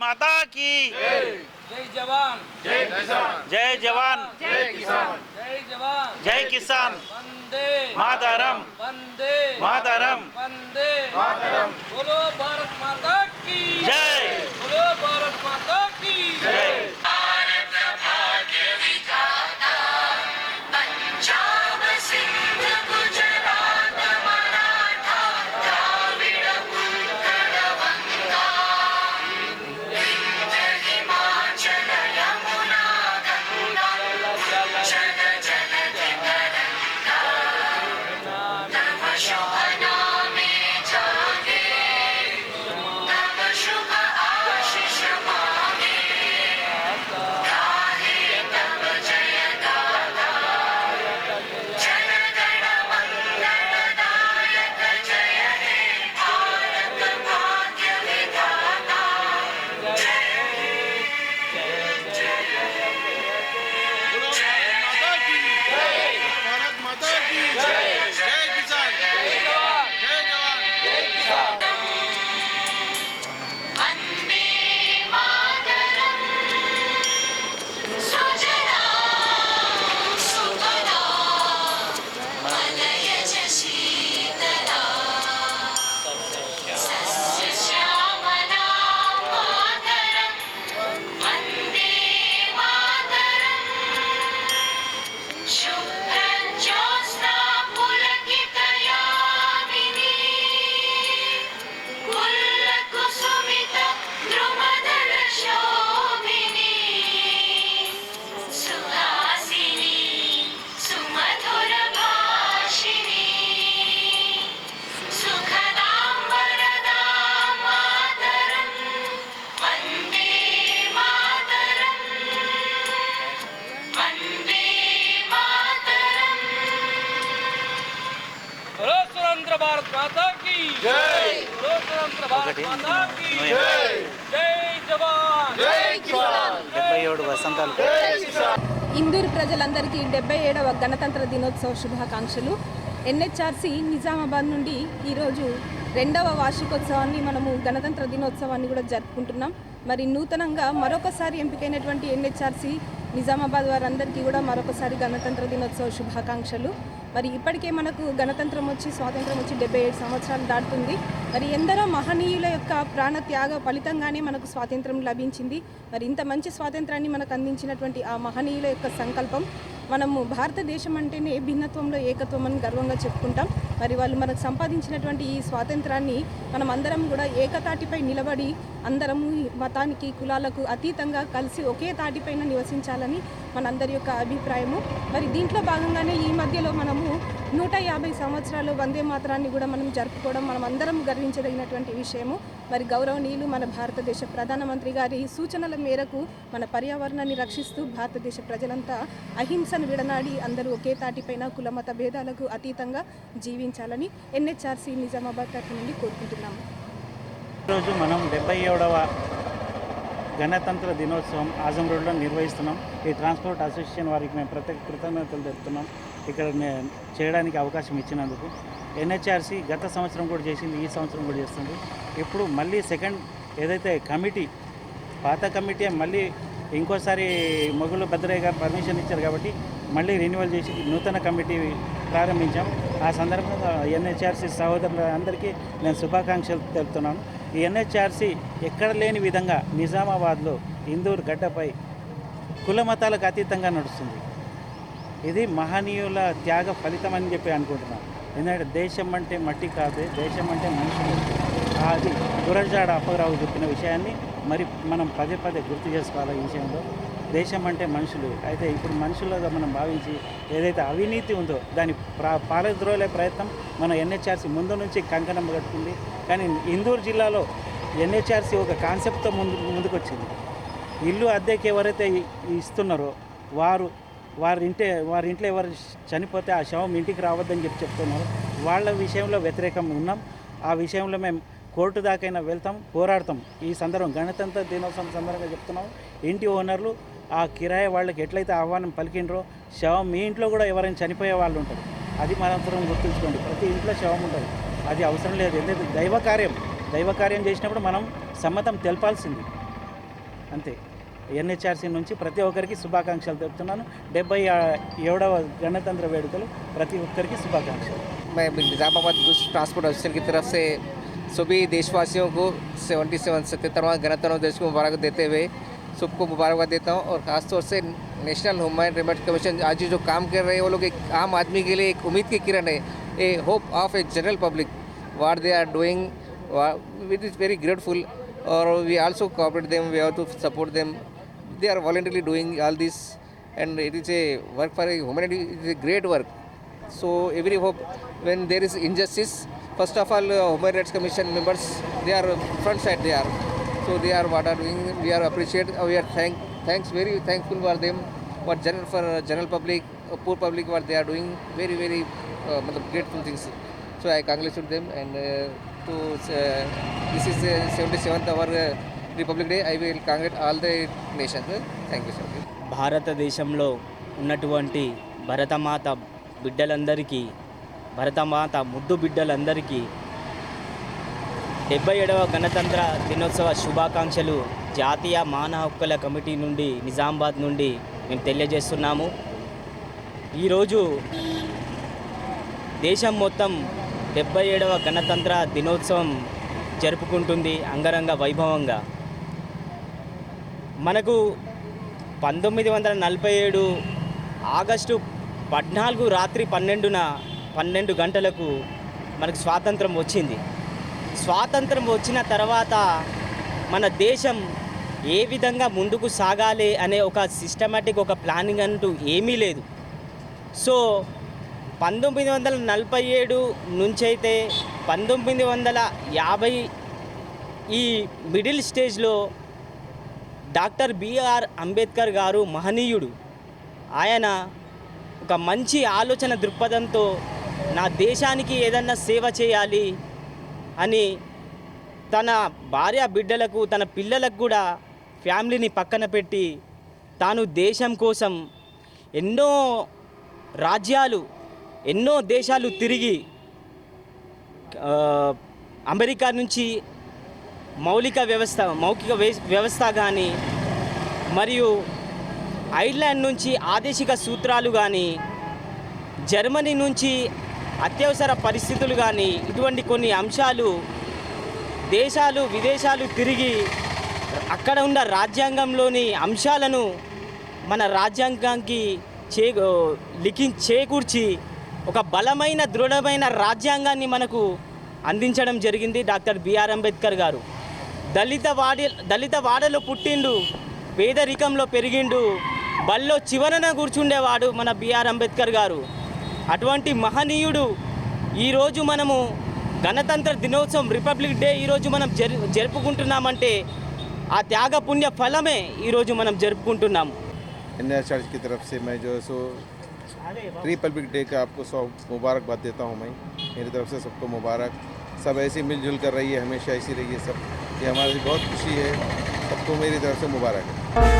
माता की जय जवान जय किसान जय जवान जय किसान जय जवान जय किसान वंदे मातरम वंदे मातरम वंदे मातरम। बोलो भारत माता की जय बोलो भारत माता की जय। पंजाब सिंध गुजरात मराठा द्राविड उत्कल गंगा विंध्य हिमाचल यमुना गंगा जल जलधि तरंगा तव शुभ नामे जागे तव शुभ आशीष मांगे गाहे तव जय गाथा जन गण मंगलदायक जय हे भारत भाग्य विधाता जय भारत माता की जय। जय किसान जय जवान जय किसान। वन्दे मातरम् सुजलां सुफलां मलयज शीतलां सस्यश्यामलां मातरम् वन्दे मातरम् शुभ्रज्योत्स्ना पुलकितयामिनी कुल्लकुसुमित द्रुमदल शोभिनी सुहासिनी सुमधुर भाषिणी सुखदां वरदां मातरं वन्दे मातरम् वन्दे मातरम्। बोलो स्वतंत्र भारत माता की जय। बोलो स्वतंत्र भारत माता की जय। जय जवान जय किसान 77 వసంతాలు जय किसान। ఇందూరు ప్రజలందరికీ 77వ గణతంత్ర దినోత్సవ శుభాకాంక్షలు. ఎన్హెచ్ఆర్సీ నిజామాబాద్ నుండి ఈరోజు 2వ వార్షికోత్సవాన్ని మనము గణతంత్ర దినోత్సవాన్ని కూడా జరుపుకుంటున్నాం. మరి నూతనంగా మరొకసారి ఎంపికైనటువంటి ఎన్హెచ్ఆర్సీ నిజామాబాద్ వారందరికీ కూడా మరొకసారి గణతంత్ర దినోత్సవ శుభాకాంక్షలు. మరి ఇప్పటికే మనకు గణతంత్రం వచ్చి స్వాతంత్రం వచ్చి 77 సంవత్సరాలు దాటుతుంది. మరి ఎందరో మహనీయుల యొక్క ప్రాణత్యాగ ఫలితంగానే మనకు స్వాతంత్రం లభించింది. మరి ఇంత మంచి స్వాతంత్రాన్ని మనకు అందించినటువంటి ఆ మహనీయుల యొక్క సంకల్పం మనము భారతదేశం అంటేనే భిన్నత్వంలో ఏకత్వం అని గర్వంగా చెప్పుకుంటాం. మరి వాళ్ళు మనకు సంపాదించినటువంటి ఈ స్వాతంత్రాన్ని మనం అందరం కూడా ఏకతాటిపై నిలబడి అందరము ఈ మతానికి కులాలకు అతీతంగా కలిసి ఒకే తాటిపైన నివసించాలని మనందరి యొక్క అభిప్రాయము. మరి దీంట్లో భాగంగానే ఈ మధ్యలో మనము 150 సంవత్సరాలు వందే మాతరాన్ని కూడా మనం జరుపుకోవడం మనం అందరం గర్వించదగినటువంటి విషయము. మరి గౌరవనీయులు మన భారతదేశ ప్రధానమంత్రి గారి సూచనల మేరకు మన పర్యావరణాన్ని రక్షిస్తూ భారతదేశ ప్రజలంతా అహింసను విడనాడి అందరూ ఒకే తాటిపైన కులమత భేదాలకు అతీతంగా జీవించాలని ఎన్హెచ్ఆర్సీ నిజామాబాద్ తరఫు నుండి కోరుకుంటున్నాము. ఈరోజు మనం 77వ గణతంత్ర దినోత్సవం ఆజం రోడ్లో నిర్వహిస్తున్నాం. ఈ ట్రాన్స్పోర్ట్ అసోసియేషన్ వారికి మేము ప్రత్యేక కృతజ్ఞతలు తెలుపుతున్నాం ఇక్కడ చేయడానికి అవకాశం ఇచ్చినందుకు. ఎన్హెచ్ఆర్సీ గత సంవత్సరం కూడా చేసింది, ఈ సంవత్సరం కూడా చేస్తుంది. ఇప్పుడు మళ్ళీ సెకండ్ ఏదైతే కమిటీ పాత కమిటీ మళ్ళీ ఇంకోసారి మొగులు భద్రయ్య గారు పర్మిషన్ ఇచ్చారు కాబట్టి మళ్ళీ రెన్యువల్ చేసి నూతన కమిటీ ప్రారంభించాం. ఆ సందర్భంగా ఎన్హెచ్ఆర్సీ సహోదరులందరికీ నేను శుభాకాంక్షలు తెలుపుతున్నాను. ఈ ఎన్హెచ్ఆర్సీ ఎక్కడ లేని విధంగా నిజామాబాద్లో ఇందూరు గడ్డపై కుల మతాలకు అతీతంగా నడుస్తుంది. ఇది మహనీయుల త్యాగ ఫలితం అని చెప్పి అనుకుంటున్నాను. ఎందుకంటే దేశం అంటే మట్టి కాదు, దేశం అంటే మనుషులు. అది గురజాడ అప్పగరావు చెప్పిన విషయాన్ని మరి మనం పదే పదే గుర్తు చేసుకోవాలి. ఈ విషయంలో దేశం అంటే మనుషులు అయితే ఇప్పుడు మనుషులుగా మనం భావించి ఏదైతే అవినీతి ఉందో దాన్ని పారద్రోలే ప్రయత్నం మన ఎన్హెచ్ఆర్సీ ముందు నుంచి కంకణం కట్టుకుంది. కానీ ఇందూరు జిల్లాలో ఎన్హెచ్ఆర్సీ ఒక కాన్సెప్ట్తో ముందుకొచ్చింది. ఇల్లు అద్దెకి ఎవరైతే ఇస్తున్నారో వారి ఇంట్లో ఎవరు చనిపోతే ఆ శవం ఇంటికి రావద్దని చెప్తున్నారు. వాళ్ళ విషయంలో వ్యతిరేకం ఉన్నాం. ఆ విషయంలో మేము కోర్టు దాకైనా వెళ్తాం, పోరాడతాం. ఈ సందర్భం గణతంత్ర దినోత్సవం సందర్భంగా చెప్తున్నాం. ఇంటి ఓనర్లు ఆ కిరాయి వాళ్ళకి ఎట్లయితే ఆహ్వానం పలికినరో శవం మీ ఇంట్లో కూడా ఎవరైనా చనిపోయే వాళ్ళు ఉంటారు. అది మనంతరం గుర్తుంచుకోండి. ప్రతి ఇంట్లో శవం ఉంటుంది. అది అవసరం లేదు. ఎందుకంటే దైవ కార్యం చేసినప్పుడు మనం సమ్మతం తెలపాల్సింది. అంతే. ఎన్హెచ్ఆర్సీ నుంచి ప్రతి ఒక్కరికి శుభాకాంక్షలు తెలుపుతున్నాను. 77వ గణతంత్ర వేడుకలు ప్రతి ఒక్కరికి శుభాకాంక్షలు. मैं निज़ामाबाद ट्रांसपोर्ट एसोसिएशन की तरफ से सभी देशवासियों को 77वां गणतंत्र दिवस की मुबारक देते हुए सबको मुबारकबाद देता हूँ। और ख़ासतौर से नेशनल ह्यूमन राइट्स कमीशन आज जो काम कर रहे हैं वो लोग एक आम आदमी के लिए एक उम्मीद की किरण है, a hope of a general public what they are doing, it is very grateful. Or we also cooperate them, we have to support them. They are voluntarily doing all this, and it is a work for a humanity. It is a great work. So every hope when there is injustice, first of all Human Rights Commission members, they are front side, they are, so they are what are doing, we are appreciate, we are thanks very thankful for them, what general public, poor public, what they are doing, very grateful things. So I congratulate them, and this is the 77th our Republic Day. I will congratulate all the nations. Thank you, sir. భారతదేశంలో ఉన్నటువంటి భరతమాత బిడ్డలందరికీ, భరతమాత ముద్దు బిడ్డలందరికీ 77వ గణతంత్ర దినోత్సవ శుభాకాంక్షలు జాతీయ మానవ హక్కుల కమిటీ నుండి, నిజామాబాద్ నుండి మేము తెలియజేస్తున్నాము. ఈరోజు దేశం మొత్తం 77వ గణతంత్ర దినోత్సవం జరుపుకుంటుంది అంగరంగ వైభవంగా. మనకు 1947 ఆగస్టు 14 రాత్రి 12 గంటలకు మనకు స్వాతంత్రం వచ్చింది. స్వాతంత్రం వచ్చిన తర్వాత మన దేశం ఏ విధంగా ముందుకు సాగాలి అనే ఒక సిస్టమేటిక్, ఒక ప్లానింగ్ అంటూ ఏమీ లేదు. సో 1947 నుంచైతే 1950 ఈ మిడిల్ స్టేజ్లో డాక్టర్ బిఆర్ అంబేద్కర్ గారు మహనీయుడు. ఆయన ఒక మంచి ఆలోచన దృక్పథంతో నా దేశానికి ఏదన్నా సేవ చేయాలి అని తన భార్య బిడ్డలకు, తన పిల్లలకు కూడా ఫ్యామిలీని పక్కన పెట్టి తాను దేశం కోసం ఎన్నో రాజ్యాలు, ఎన్నో దేశాలు తిరిగి అమెరికా నుంచి మౌలిక వ్యవస్థ కానీ, మరియు ఐర్లాండ్ నుంచి ఆదేశిక సూత్రాలు కానీ, జర్మనీ నుంచి అత్యవసర పరిస్థితులు కానీ, ఇటువంటి కొన్ని అంశాలు దేశాలు విదేశాలు తిరిగి అక్కడ ఉన్న రాజ్యాంగంలోని అంశాలను మన రాజ్యాంగానికి చేకూర్చి ఒక బలమైన, దృఢమైన రాజ్యాంగాన్ని మనకు అందించడం జరిగింది డాక్టర్ బిఆర్ అంబేద్కర్ గారు. దళిత వాడలో పుట్టిండు, పేదరికంలో పెరిగిండు, బల్లో చివరన కూర్చుండేవాడు మన బిఆర్ అంబేద్కర్ గారు. అటువంటి మహనీయుడు ఈరోజు మనము గణతంత్ర దినోత్సవం, రిపబ్లిక్ డే ఈరోజు మనం జరుపుకుంటున్నామంటే ఆ త్యాగ పుణ్య ఫలమే ఈరోజు మనం జరుపుకుంటున్నాము. एनएचआरसी की तरफ से मैं जो है सो रिपब्लिक डे का आपको मुबारकबाद देता हूँ। मैं मेरी तरफ से सबको मुबारक। सब ऐसे मिलजुल कर रही है, हमेशा ऐसी रही है सब, ये हमारी बहुत खुशी है। सबको मेरी तरफ से मुबारक है।